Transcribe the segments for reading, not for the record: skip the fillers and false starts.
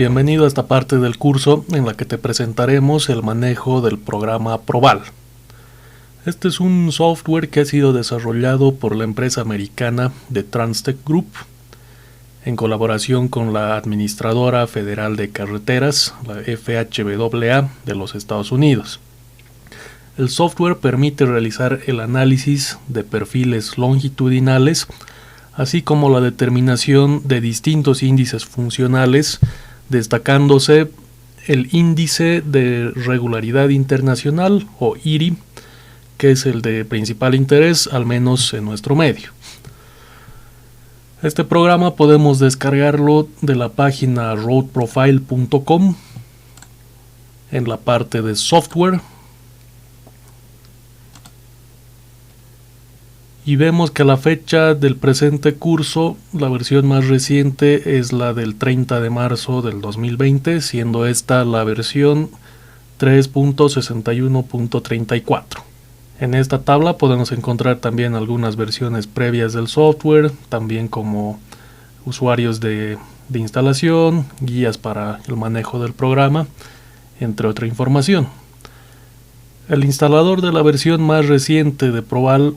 Bienvenido a esta parte del curso en la que te presentaremos el manejo del programa Proval. Este es un software que ha sido desarrollado por la empresa americana de Transtech Group en colaboración con la Administradora Federal de Carreteras, la FHWA de los Estados Unidos. El software permite realizar el análisis de perfiles longitudinales, así como la determinación de distintos índices funcionales, destacándose el índice de regularidad internacional o IRI, que es el de principal interés, al menos en nuestro medio. Este programa podemos descargarlo de la página roadprofile.com en la parte de software. Y vemos que a la fecha del presente curso, la versión más reciente es la del 30 de marzo del 2020, siendo esta la versión 3.61.34. En esta tabla podemos encontrar también algunas versiones previas del software, también como usuarios de instalación, guías para el manejo del programa, entre otra información. El instalador de la versión más reciente de Proval,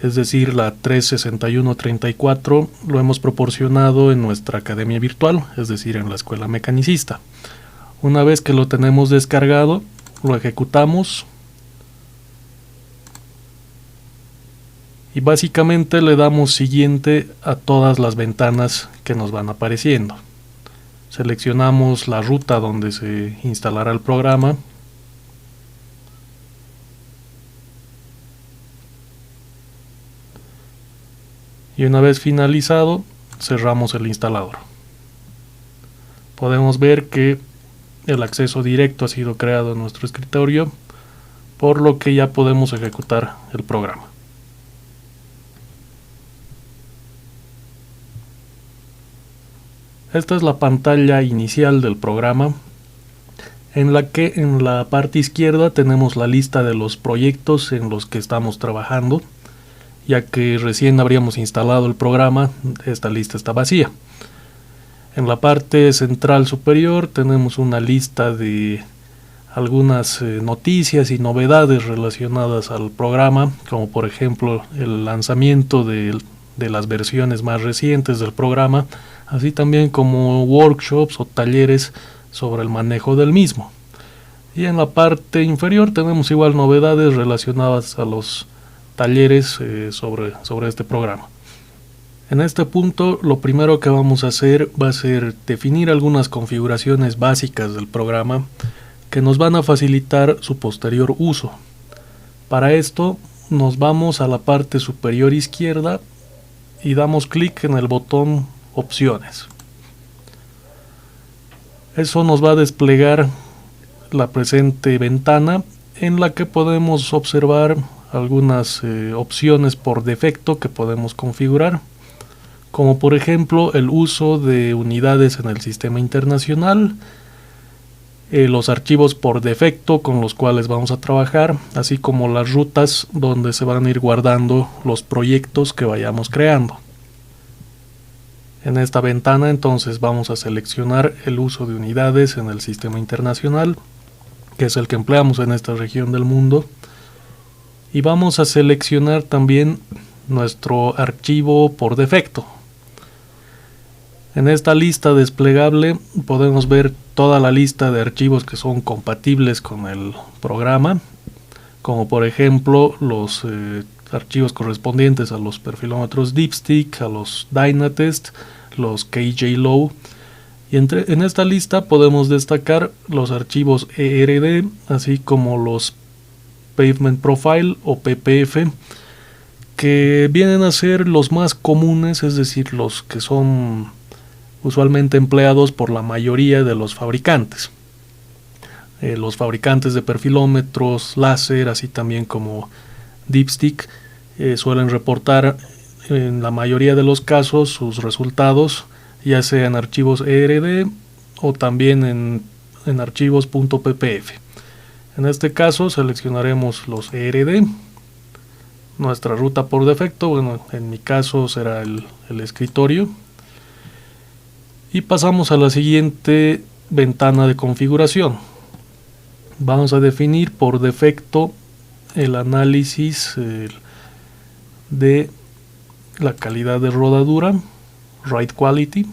es decir, la 3.61.34, lo hemos proporcionado en nuestra academia virtual, es decir, en la escuela mecanicista. Una vez que lo tenemos descargado, lo ejecutamos y básicamente le damos siguiente a todas las ventanas que nos van apareciendo. Seleccionamos la ruta donde se instalará el programa. Y una vez finalizado, cerramos el instalador. Podemos ver que el acceso directo ha sido creado en nuestro escritorio, por lo que ya podemos ejecutar el programa. Esta es la pantalla inicial del programa, en la que en la parte izquierda tenemos la lista de los proyectos en los que estamos trabajando. Ya que recién habríamos instalado el programa, esta lista está vacía. En la parte central superior tenemos una lista de algunas noticias y novedades relacionadas al programa, como por ejemplo el lanzamiento de las versiones más recientes del programa, así también como workshops o talleres sobre el manejo del mismo. Y en la parte inferior tenemos igual novedades relacionadas a los talleres sobre este programa. En este punto, lo primero que vamos a hacer va a ser definir algunas configuraciones básicas del programa que nos van a facilitar su posterior uso. Para esto, nos vamos a la parte superior izquierda y damos clic en el botón Opciones. Eso nos va a desplegar la presente ventana en la que podemos observar algunas opciones por defecto que podemos configurar, como por ejemplo el uso de unidades en el sistema internacional, los archivos por defecto con los cuales vamos a trabajar, así como las rutas donde se van a ir guardando los proyectos que vayamos creando. En esta ventana entonces vamos a seleccionar el uso de unidades en el sistema internacional, que es el que empleamos en esta región del mundo. Y vamos a seleccionar también nuestro archivo por defecto. En esta lista desplegable podemos ver toda la lista de archivos que son compatibles con el programa, como por ejemplo los archivos correspondientes a los perfilómetros Dipstick, a los Dynatest, los KJ-Low. Y en esta lista podemos destacar los archivos ERD, así como los Pavement Profile o PPF, que vienen a ser los más comunes, es decir, los que son usualmente empleados por la mayoría de los fabricantes. Los fabricantes de perfilómetros láser, así también como Dipstick, suelen reportar en la mayoría de los casos sus resultados, ya sea en archivos ERD o también en archivos .ppf. En este caso seleccionaremos los ERD, nuestra ruta por defecto, bueno, en mi caso será el escritorio, y pasamos a la siguiente ventana de configuración. Vamos a definir por defecto el análisis de la calidad de rodadura, Ride Quality.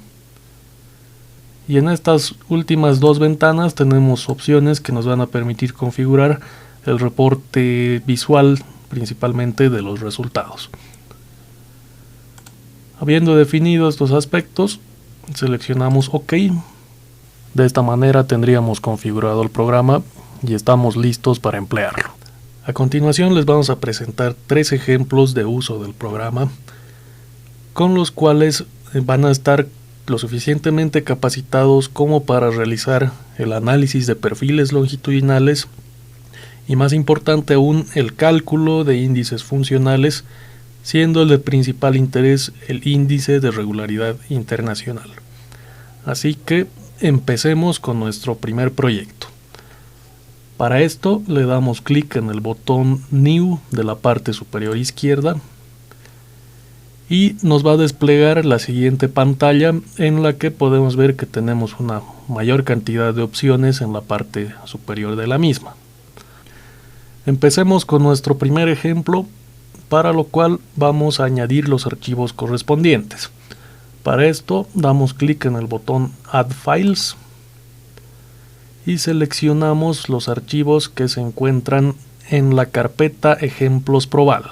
Y en estas últimas dos ventanas tenemos opciones que nos van a permitir configurar el reporte visual, principalmente de los resultados. Habiendo definido estos aspectos, seleccionamos OK. De esta manera tendríamos configurado el programa y estamos listos para emplearlo. A continuación les vamos a presentar 3 ejemplos de uso del programa, con los cuales van a estar lo suficientemente capacitados como para realizar el análisis de perfiles longitudinales y, más importante aún, el cálculo de índices funcionales, siendo el de principal interés el índice de regularidad internacional. Así que empecemos con nuestro primer proyecto. Para esto le damos clic en el botón New de la parte superior izquierda y nos va a desplegar la siguiente pantalla, en la que podemos ver que tenemos una mayor cantidad de opciones en la parte superior de la misma. Empecemos con nuestro primer ejemplo, para lo cual vamos a añadir los archivos correspondientes. Para esto damos clic en el botón Add Files y seleccionamos los archivos que se encuentran en la carpeta Ejemplos Proval.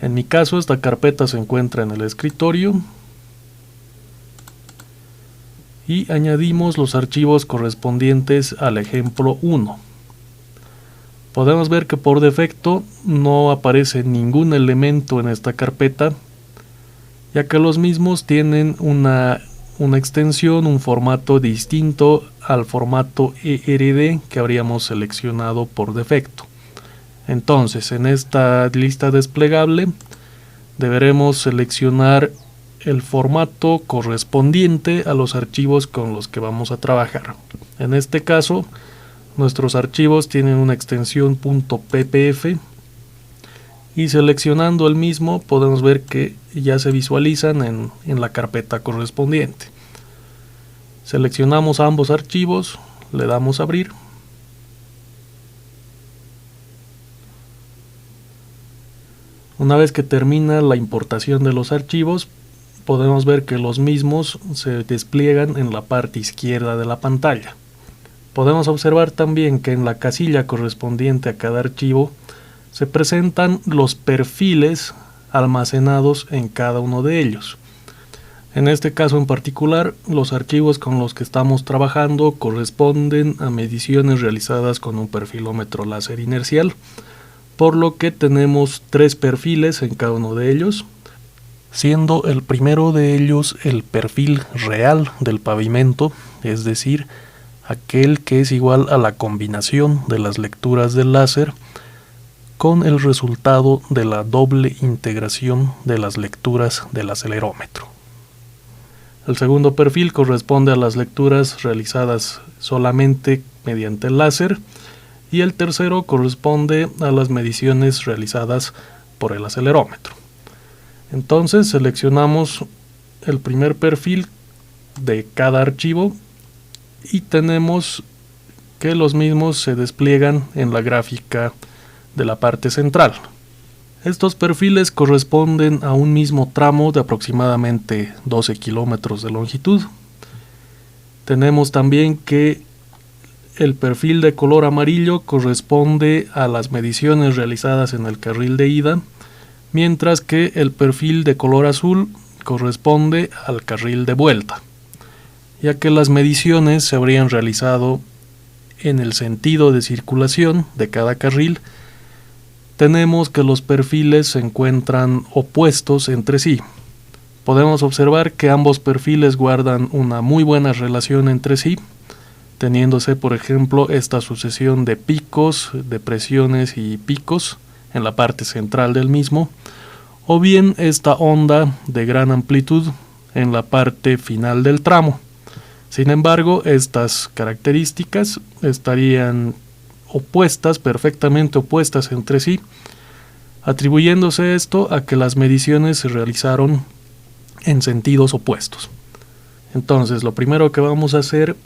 En mi caso, esta carpeta se encuentra en el escritorio y añadimos los archivos correspondientes al ejemplo 1. Podemos ver que por defecto no aparece ningún elemento en esta carpeta, ya que los mismos tienen una extensión, un formato distinto al formato ERD que habríamos seleccionado por defecto. Entonces, en esta lista desplegable deberemos seleccionar el formato correspondiente a los archivos con los que vamos a trabajar. En este caso, nuestros archivos tienen una extensión .ppf y seleccionando el mismo podemos ver que ya se visualizan en la carpeta correspondiente. Seleccionamos ambos archivos, le damos a abrir. Una vez que termina la importación de los archivos, podemos ver que los mismos se despliegan en la parte izquierda de la pantalla. Podemos observar también que en la casilla correspondiente a cada archivo se presentan los perfiles almacenados en cada uno de ellos. En este caso en particular, los archivos con los que estamos trabajando corresponden a mediciones realizadas con un perfilómetro láser inercial, por lo que tenemos 3 perfiles en cada uno de ellos, siendo el primero de ellos el perfil real del pavimento, es decir, aquel que es igual a la combinación de las lecturas del láser con el resultado de la doble integración de las lecturas del acelerómetro. El segundo perfil corresponde a las lecturas realizadas solamente mediante el láser, y el tercero corresponde a las mediciones realizadas por el acelerómetro. Entonces seleccionamos el primer perfil de cada archivo y tenemos que los mismos se despliegan en la gráfica de la parte central. Estos perfiles corresponden a un mismo tramo de aproximadamente 12 kilómetros de longitud. Tenemos también que el perfil de color amarillo corresponde a las mediciones realizadas en el carril de ida, mientras que el perfil de color azul corresponde al carril de vuelta, ya que las mediciones se habrían realizado en el sentido de circulación de cada carril. Tenemos que los perfiles se encuentran opuestos entre sí. Podemos observar que ambos perfiles guardan una muy buena relación entre sí, teniéndose por ejemplo esta sucesión de picos, depresiones y picos en la parte central del mismo, o bien esta onda de gran amplitud en la parte final del tramo. Sin embargo, estas características estarían opuestas, perfectamente opuestas entre sí, atribuyéndose esto a que las mediciones se realizaron en sentidos opuestos. Entonces, lo primero que vamos a hacer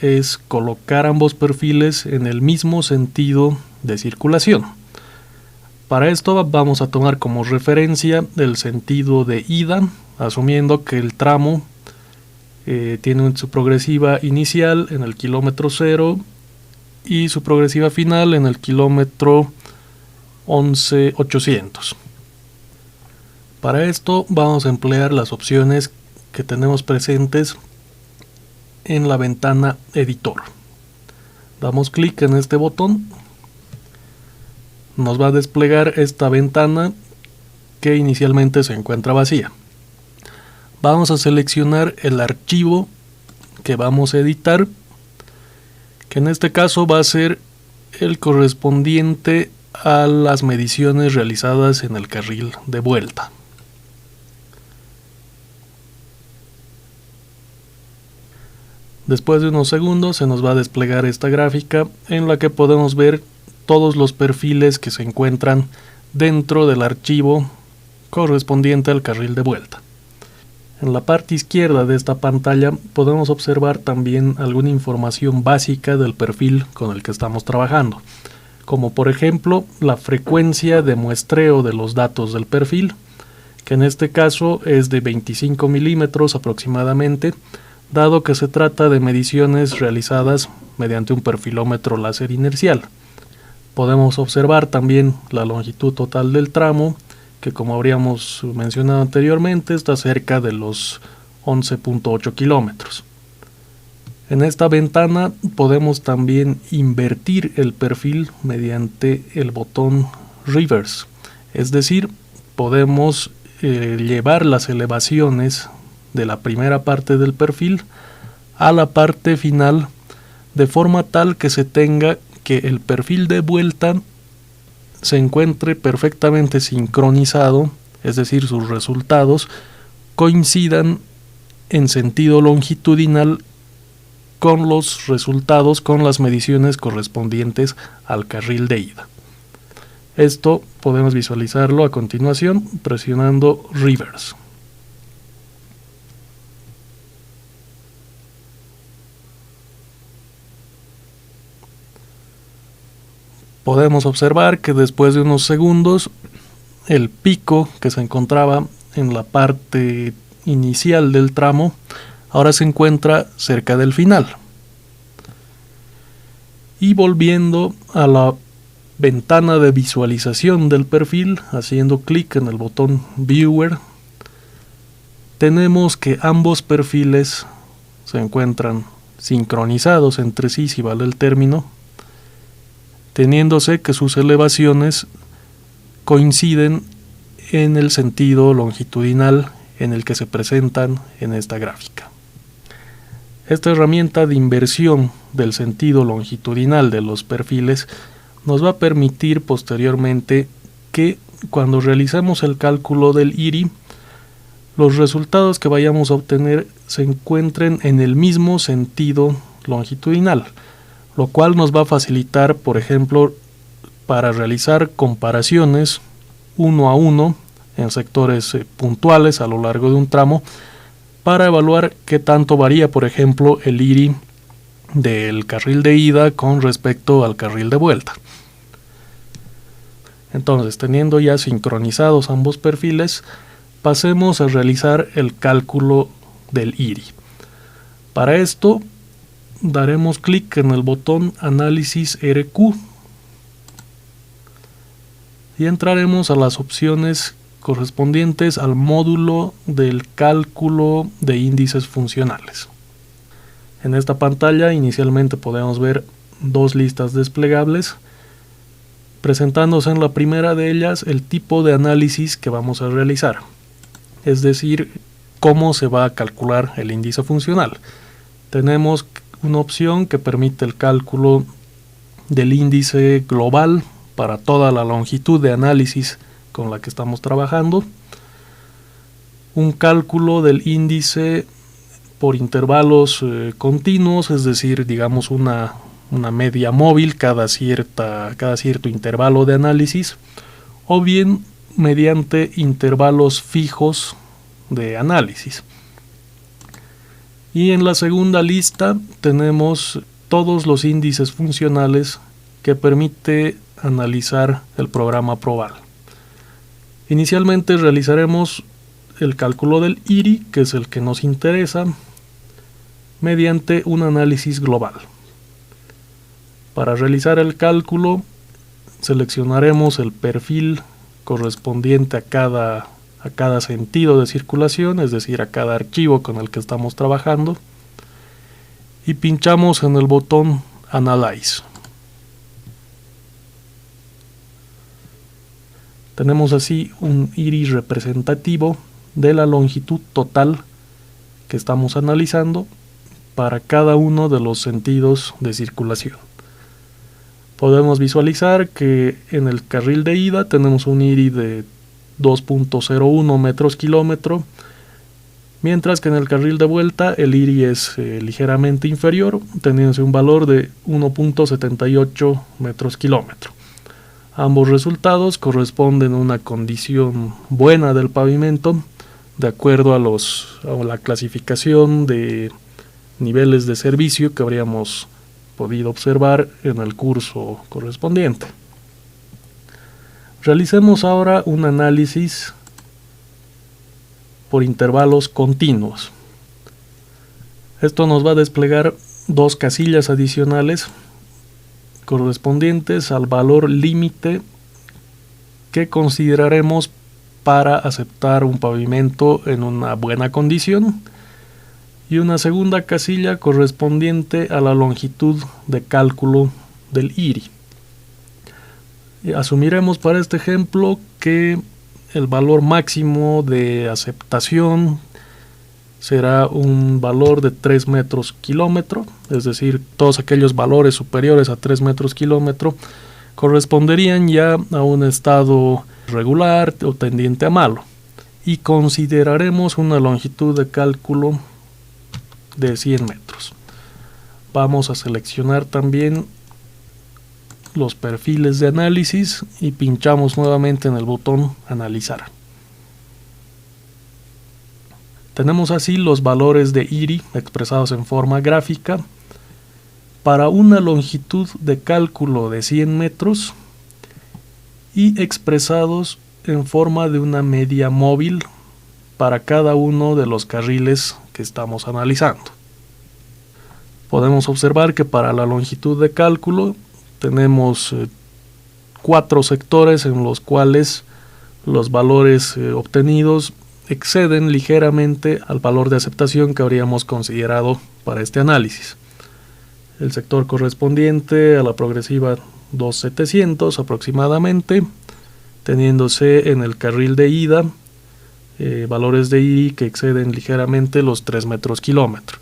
es colocar ambos perfiles en el mismo sentido de circulación. Para esto vamos a tomar como referencia el sentido de ida, asumiendo que el tramo tiene su progresiva inicial en el kilómetro 0 y su progresiva final en el kilómetro 11.800. Para esto vamos a emplear las opciones que tenemos presentes en la ventana editor. Damos clic en este botón, nos va a desplegar esta ventana que inicialmente se encuentra vacía. Vamos a seleccionar el archivo que vamos a editar, que en este caso va a ser el correspondiente a las mediciones realizadas en el carril de vuelta. Después de unos segundos se nos va a desplegar esta gráfica en la que podemos ver todos los perfiles que se encuentran dentro del archivo correspondiente al carril de vuelta. En la parte izquierda de esta pantalla podemos observar también alguna información básica del perfil con el que estamos trabajando, como por ejemplo la frecuencia de muestreo de los datos del perfil, que en este caso es de 25 milímetros aproximadamente, dado que se trata de mediciones realizadas mediante un perfilómetro láser inercial. Podemos observar también la longitud total del tramo, que como habríamos mencionado anteriormente está cerca de los 11.8 kilómetros. En esta ventana podemos también invertir el perfil mediante el botón Reverse, es decir, podemos llevar las elevaciones de la primera parte del perfil a la parte final, de forma tal que se tenga que el perfil de vuelta se encuentre perfectamente sincronizado, es decir, sus resultados coincidan en sentido longitudinal con los resultados, con las mediciones correspondientes al carril de ida. Esto podemos visualizarlo a continuación presionando Reverse. Podemos observar que después de unos segundos el pico que se encontraba en la parte inicial del tramo ahora se encuentra cerca del final. Y volviendo a la ventana de visualización del perfil, haciendo clic en el botón Viewer, tenemos que ambos perfiles se encuentran sincronizados entre sí, si vale el término, teniéndose que sus elevaciones coinciden en el sentido longitudinal en el que se presentan en esta gráfica. Esta herramienta de inversión del sentido longitudinal de los perfiles nos va a permitir posteriormente que cuando realicemos el cálculo del IRI, los resultados que vayamos a obtener se encuentren en el mismo sentido longitudinal, lo cual nos va a facilitar, por ejemplo, para realizar comparaciones uno a uno en sectores puntuales a lo largo de un tramo, para evaluar qué tanto varía, por ejemplo, el IRI del carril de ida con respecto al carril de vuelta. Entonces, teniendo ya sincronizados ambos perfiles, pasemos a realizar el cálculo del IRI. Para esto, daremos clic en el botón Análisis RQ y entraremos a las opciones correspondientes al módulo del cálculo de índices funcionales. En esta pantalla inicialmente podemos ver dos listas desplegables, presentándose en la primera de ellas el tipo de análisis que vamos a realizar, es decir, cómo se va a calcular el índice funcional. Tenemos una opción que permite el cálculo del índice global para toda la longitud de análisis con la que estamos trabajando, un cálculo del índice por intervalos continuos, es decir, digamos una media móvil cada cierto intervalo de análisis, o bien mediante intervalos fijos de análisis. Y en la segunda lista tenemos todos los índices funcionales que permite analizar el programa Proval. Inicialmente realizaremos el cálculo del IRI, que es el que nos interesa, mediante un análisis global. Para realizar el cálculo, seleccionaremos el perfil correspondiente a cada sentido de circulación, es decir, a cada archivo con el que estamos trabajando, y pinchamos en el botón Analyze. Tenemos así un IRI representativo de la longitud total que estamos analizando para cada uno de los sentidos de circulación. Podemos visualizar que en el carril de ida tenemos un IRI de 2.01 metros kilómetro, mientras que en el carril de vuelta el IRI es ligeramente inferior, teniendo un valor de 1.78 metros kilómetro. Ambos resultados corresponden a una condición buena del pavimento, de acuerdo a la clasificación de niveles de servicio que habríamos podido observar en el curso correspondiente. Realicemos ahora un análisis por intervalos continuos. Esto nos va a desplegar dos casillas adicionales correspondientes al valor límite que consideraremos para aceptar un pavimento en una buena condición, y una segunda casilla correspondiente a la longitud de cálculo del IRI. Asumiremos para este ejemplo que el valor máximo de aceptación será un valor de 3 metros kilómetro, es decir, todos aquellos valores superiores a 3 metros kilómetro corresponderían ya a un estado regular o tendiente a malo, y consideraremos una longitud de cálculo de 100 metros. Vamos a seleccionar también los perfiles de análisis y pinchamos nuevamente en el botón Analizar. Tenemos así los valores de IRI expresados en forma gráfica para una longitud de cálculo de 100 metros y expresados en forma de una media móvil para cada uno de los carriles que estamos analizando. Podemos observar que para la longitud de cálculo tenemos 4 sectores en los cuales los valores obtenidos exceden ligeramente al valor de aceptación que habríamos considerado para este análisis. El sector correspondiente a la progresiva 2700 aproximadamente, teniéndose en el carril de ida valores de IRI que exceden ligeramente los 3 metros kilómetro.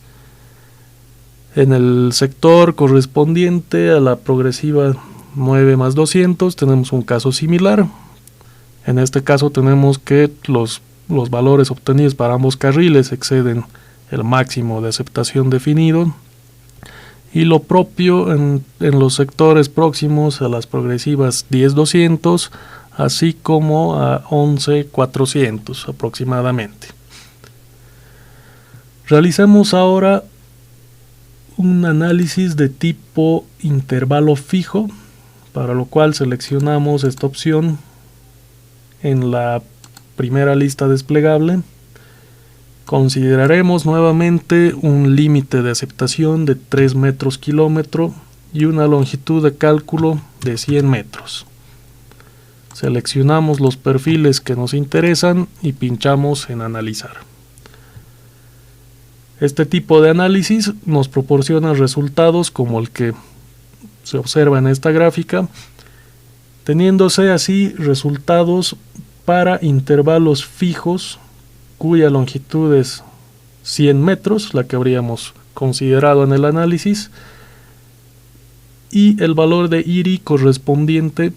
En el sector correspondiente a la progresiva 9+200 tenemos un caso similar. En este caso tenemos que los valores obtenidos para ambos carriles exceden el máximo de aceptación definido, y lo propio en los sectores próximos a las progresivas 10.200 así como a 11.400 aproximadamente. Realicemos ahora un análisis de tipo intervalo fijo, para lo cual seleccionamos esta opción en la primera lista desplegable. Consideraremos nuevamente un límite de aceptación de 3 metros kilómetro y una longitud de cálculo de 100 metros. Seleccionamos los perfiles que nos interesan y pinchamos en Analizar. Este tipo de análisis nos proporciona resultados como el que se observa en esta gráfica, teniéndose así resultados para intervalos fijos cuya longitud es 100 metros, la que habríamos considerado en el análisis, y el valor de IRI correspondiente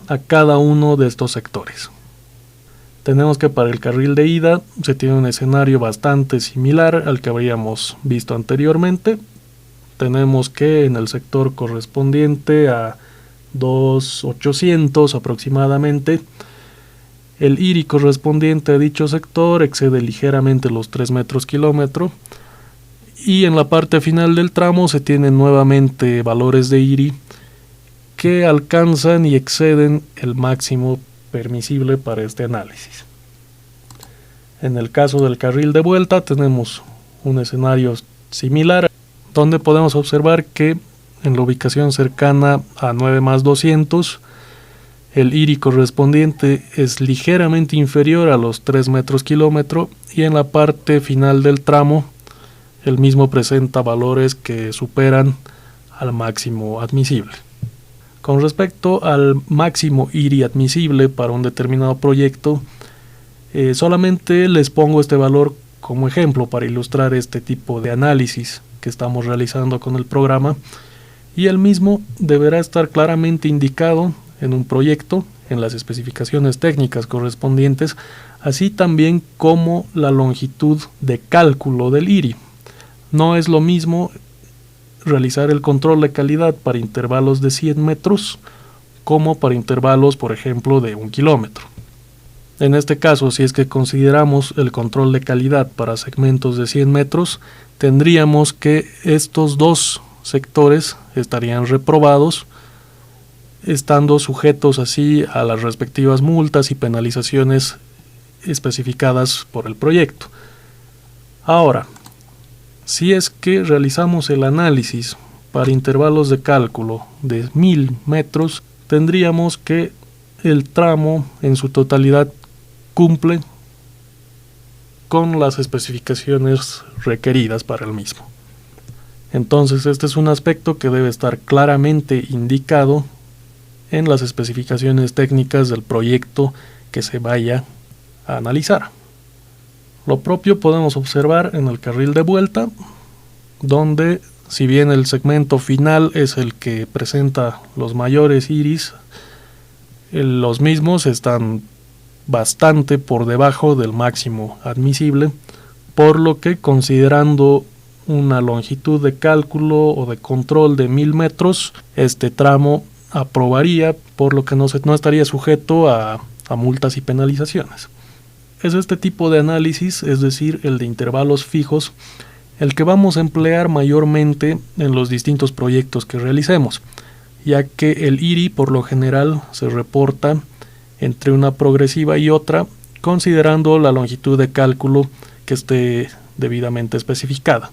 a cada uno de estos sectores. Tenemos que para el carril de ida se tiene un escenario bastante similar al que habíamos visto anteriormente. Tenemos que en el sector correspondiente a 2.800 aproximadamente, el IRI correspondiente a dicho sector excede ligeramente los 3 metros kilómetro, y en la parte final del tramo se tienen nuevamente valores de IRI que alcanzan y exceden el máximo permisible para este análisis. En el caso del carril de vuelta tenemos un escenario similar, donde podemos observar que en la ubicación cercana a 9+200 el IRI correspondiente es ligeramente inferior a los 3 metros kilómetro, y en la parte final del tramo el mismo presenta valores que superan al máximo admisible. Con respecto al máximo IRI admisible para un determinado proyecto, solamente les pongo este valor como ejemplo para ilustrar este tipo de análisis que estamos realizando con el programa, y el mismo deberá estar claramente indicado en un proyecto, en las especificaciones técnicas correspondientes, así también como la longitud de cálculo del IRI. No es lo mismo realizar el control de calidad para intervalos de 100 metros como para intervalos, por ejemplo, de 1 kilómetro. En este caso, si es que consideramos el control de calidad para segmentos de 100 metros, tendríamos que estos dos sectores estarían reprobados, estando sujetos así a las respectivas multas y penalizaciones especificadas por el proyecto. Ahora, si es que realizamos el análisis para intervalos de cálculo de 1000 metros, tendríamos que el tramo en su totalidad cumple con las especificaciones requeridas para el mismo. Entonces, este es un aspecto que debe estar claramente indicado en las especificaciones técnicas del proyecto que se vaya a analizar. Lo propio podemos observar en el carril de vuelta, donde si bien el segmento final es el que presenta los mayores IRIs, los mismos están bastante por debajo del máximo admisible, por lo que, considerando una longitud de cálculo o de control de 1000 metros, este tramo aprobaría, por lo que no estaría sujeto a multas y penalizaciones. Es este tipo de análisis, es decir, el de intervalos fijos, el que vamos a emplear mayormente en los distintos proyectos que realicemos, ya que el IRI por lo general se reporta entre una progresiva y otra, considerando la longitud de cálculo que esté debidamente especificada.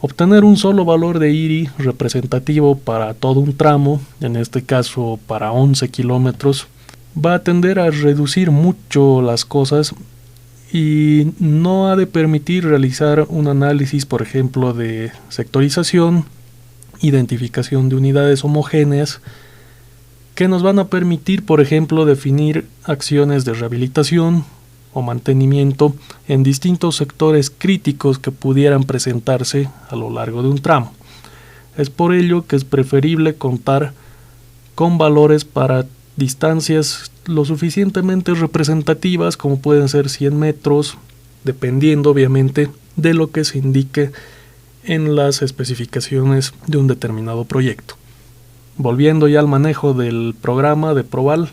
Obtener un solo valor de IRI representativo para todo un tramo, en este caso para 11 kilómetros, va a tender a reducir mucho las cosas y no ha de permitir realizar un análisis, por ejemplo, de sectorización, identificación de unidades homogéneas, que nos van a permitir, por ejemplo, definir acciones de rehabilitación o mantenimiento en distintos sectores críticos que pudieran presentarse a lo largo de un tramo. Es por ello que es preferible contar con valores para distancias lo suficientemente representativas, como pueden ser 100 metros, dependiendo obviamente de lo que se indique en las especificaciones de un determinado proyecto. Volviendo ya al manejo del programa de Proval,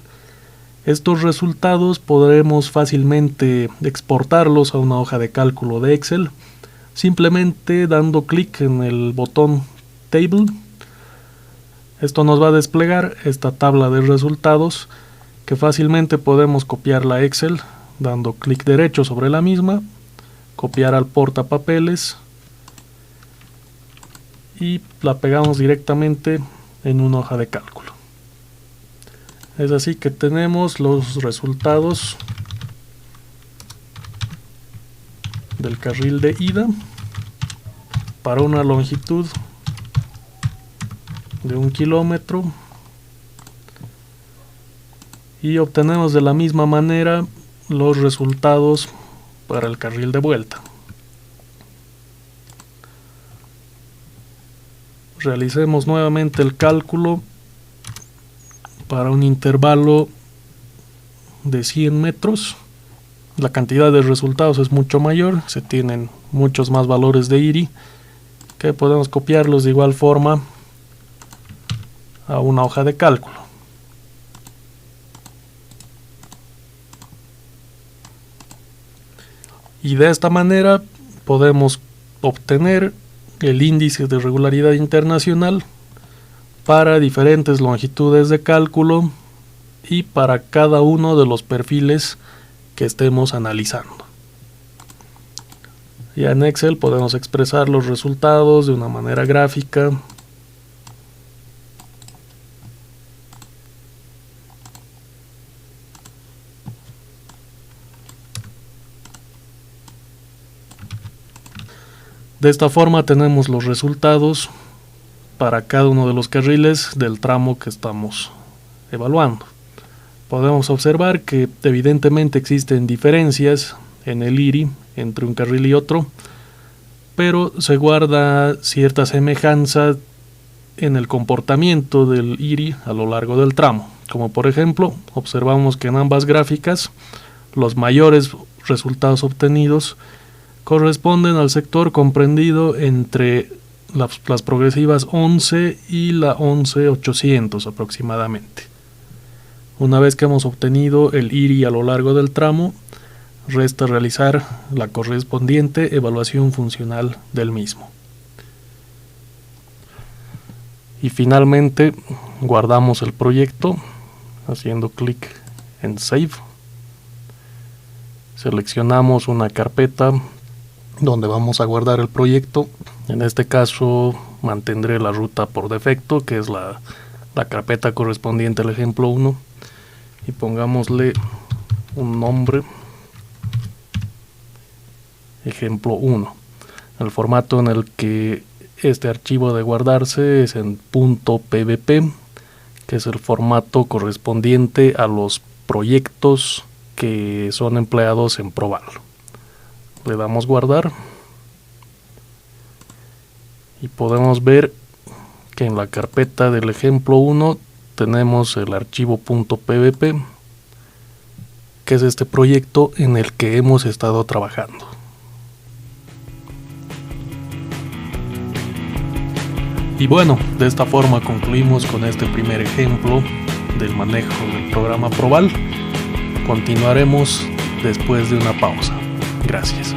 estos resultados podremos fácilmente exportarlos a una hoja de cálculo de Excel, simplemente dando clic en el botón Table. Esto nos va a desplegar esta tabla de resultados, que fácilmente podemos copiarla a Excel dando clic derecho sobre la misma, copiar al portapapeles y la pegamos directamente en una hoja de cálculo. Es así que tenemos los resultados del carril de ida para una longitud de 1 kilómetro, y obtenemos de la misma manera los resultados para el carril de vuelta. Realicemos nuevamente el cálculo para un intervalo de 100 metros. La cantidad de resultados es mucho mayor, se tienen muchos más valores de IRI, que podemos copiarlos de igual forma a una hoja de cálculo. Y de esta manera podemos obtener el índice de regularidad internacional para diferentes longitudes de cálculo y para cada uno de los perfiles que estemos analizando. Ya en Excel podemos expresar los resultados de una manera gráfica. De esta forma tenemos los resultados para cada uno de los carriles del tramo que estamos evaluando. Podemos observar que evidentemente existen diferencias en el IRI entre un carril y otro, pero se guarda cierta semejanza en el comportamiento del IRI a lo largo del tramo. Como por ejemplo, observamos que en ambas gráficas los mayores resultados obtenidos corresponden al sector comprendido entre las progresivas 11 y la 11800 aproximadamente. Una vez que hemos obtenido el IRI a lo largo del tramo, resta realizar la correspondiente evaluación funcional del mismo. Y finalmente guardamos el proyecto haciendo clic en Save. Seleccionamos una carpeta donde vamos a guardar el proyecto. En este caso mantendré la ruta por defecto, que es la carpeta correspondiente al ejemplo 1, y pongámosle un nombre, ejemplo 1. El formato en el que este archivo debe guardarse es en .pvp, que es el formato correspondiente a los proyectos que son empleados en Proval. Le damos guardar y podemos ver que en la carpeta del ejemplo 1 tenemos el archivo .pvp, que es este proyecto en el que hemos estado trabajando. Y bueno, de esta forma concluimos con este primer ejemplo del manejo del programa Proval. Continuaremos después de una pausa. Gracias.